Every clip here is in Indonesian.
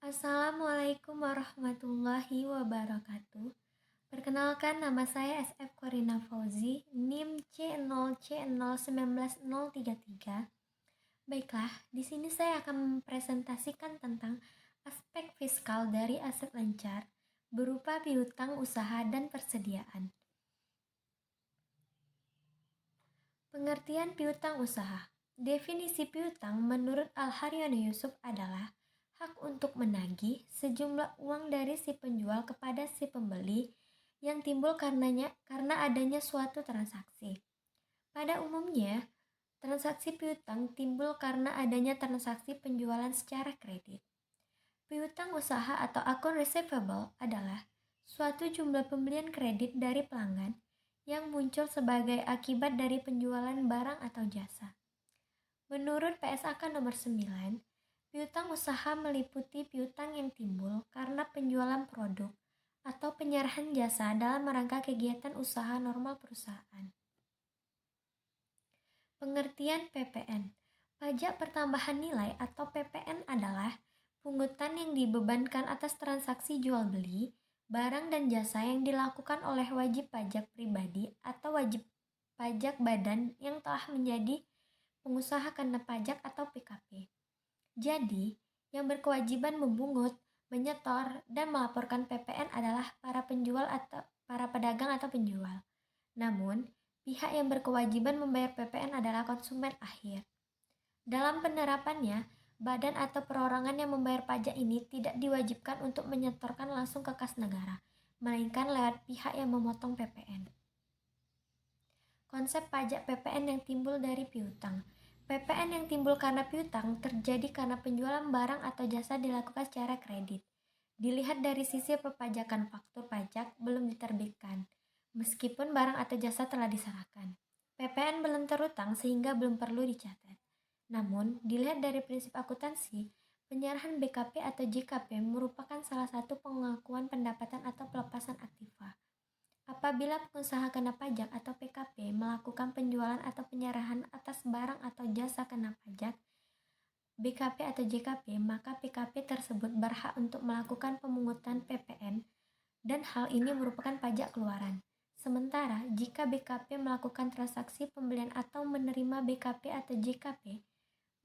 Assalamualaikum warahmatullahi wabarakatuh. Perkenalkan, nama saya SF Korina Fauzi, NIM C0C0191033. Baiklah, di sini saya akan mempresentasikan tentang aspek fiskal dari aset lancar berupa piutang usaha dan persediaan. Pengertian piutang usaha. Definisi piutang menurut Al-Haryono Yusuf adalah hak untuk menagih sejumlah uang dari si penjual kepada si pembeli yang timbul karena adanya suatu transaksi. Pada umumnya, transaksi piutang timbul karena adanya transaksi penjualan secara kredit. Piutang usaha atau account receivable adalah suatu jumlah pembelian kredit dari pelanggan yang muncul sebagai akibat dari penjualan barang atau jasa. Menurut PSAK nomor 9, piutang usaha meliputi piutang yang timbul karena penjualan produk atau penyerahan jasa dalam rangka kegiatan usaha normal perusahaan. Pengertian PPN. Pajak pertambahan nilai atau PPN adalah pungutan yang dibebankan atas transaksi jual beli barang dan jasa yang dilakukan oleh wajib pajak pribadi atau wajib pajak badan yang telah menjadi pengusaha kena pajak atau PKP. Jadi, yang berkewajiban memungut, menyetor, dan melaporkan PPN adalah para penjual atau para pedagang atau penjual. Namun, pihak yang berkewajiban membayar PPN adalah konsumen akhir. Dalam penerapannya, badan atau perorangan yang membayar pajak ini tidak diwajibkan untuk menyetorkan langsung ke kas negara, melainkan lewat pihak yang memotong PPN. Konsep pajak PPN yang timbul dari piutang. PPN yang timbul karena piutang terjadi karena penjualan barang atau jasa dilakukan secara kredit. Dilihat dari sisi perpajakan, faktur pajak belum diterbitkan, meskipun barang atau jasa telah diserahkan. PPN belum terutang sehingga belum perlu dicatat. Namun, dilihat dari prinsip akuntansi, penyerahan BKP atau JKP merupakan salah satu pengakuan pendapatan atau pelepasan aktiva. Apabila pengusaha kena pajak atau PKP melakukan penjualan atau penyerahan atas barang atau jasa kena pajak, BKP atau JKP, maka PKP tersebut berhak untuk melakukan pemungutan PPN dan hal ini merupakan pajak keluaran. Sementara, jika BKP melakukan transaksi pembelian atau menerima BKP atau JKP,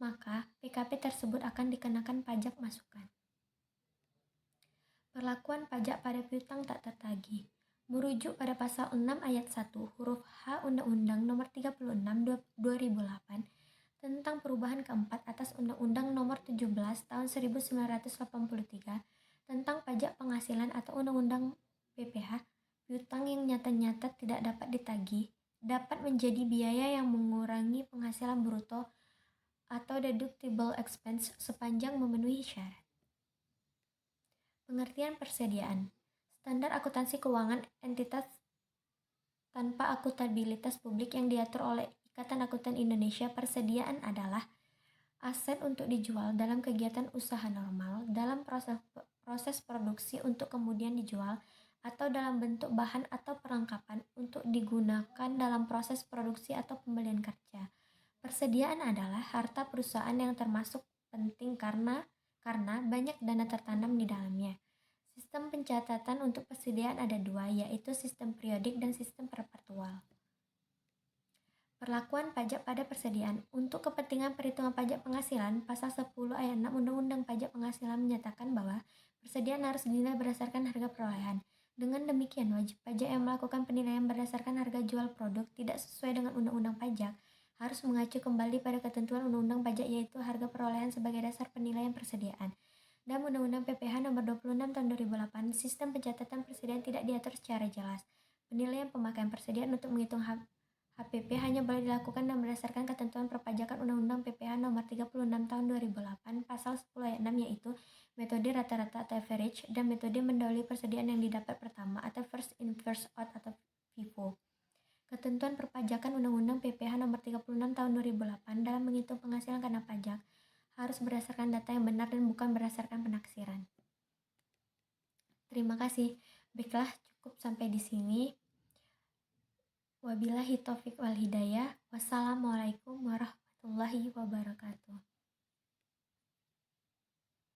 maka PKP tersebut akan dikenakan pajak masukan. Perlakuan pajak pada piutang tak tertagih. Merujuk pada pasal 6 ayat 1 huruf H Undang-Undang Nomor 36 2008 tentang perubahan keempat atas Undang-Undang Nomor 17 Tahun 1983 tentang pajak penghasilan atau Undang-Undang PPH, piutang yang nyata-nyata tidak dapat ditagih dapat menjadi biaya yang mengurangi penghasilan bruto atau deductible expense sepanjang memenuhi syarat. Pengertian persediaan. Standar akuntansi keuangan entitas tanpa akuntabilitas publik yang diatur oleh Ikatan Akuntan Indonesia. Persediaan adalah aset untuk dijual dalam kegiatan usaha normal, dalam proses produksi untuk kemudian dijual, atau dalam bentuk bahan atau perlengkapan untuk digunakan dalam proses produksi atau pembelian kerja. Persediaan adalah harta perusahaan yang termasuk penting karena banyak dana tertanam di dalamnya. Sistem pencatatan untuk persediaan ada dua, yaitu sistem periodik dan sistem perpetual. Perlakuan pajak pada persediaan. Untuk kepentingan perhitungan pajak penghasilan, pasal 10 ayat 6 Undang-Undang Pajak Penghasilan menyatakan bahwa persediaan harus dinilai berdasarkan harga perolehan. Dengan demikian, wajib pajak yang melakukan penilaian berdasarkan harga jual produk tidak sesuai dengan Undang-Undang Pajak harus mengacu kembali pada ketentuan Undang-Undang Pajak, yaitu harga perolehan sebagai dasar penilaian persediaan. Dalam Undang-Undang PPH Nomor 26 Tahun 2008, sistem pencatatan persediaan tidak diatur secara jelas. Penilaian pemakaian persediaan untuk menghitung HPP hanya boleh dilakukan dan berdasarkan ketentuan perpajakan Undang-Undang PPH Nomor 36 Tahun 2008 Pasal 10 ayat 6, yaitu metode rata-rata atau average dan metode mendahului persediaan yang didapat pertama atau first in first out atau FIFO. Ketentuan perpajakan Undang-Undang PPH Nomor 36 Tahun 2008 dalam menghitung penghasilan karena pajak harus berdasarkan data yang benar dan bukan berdasarkan penaksiran. Terima kasih. Baiklah, cukup sampai di sini. Wabillahi taufiq wal hidayah. Wassalamualaikum warahmatullahi wabarakatuh.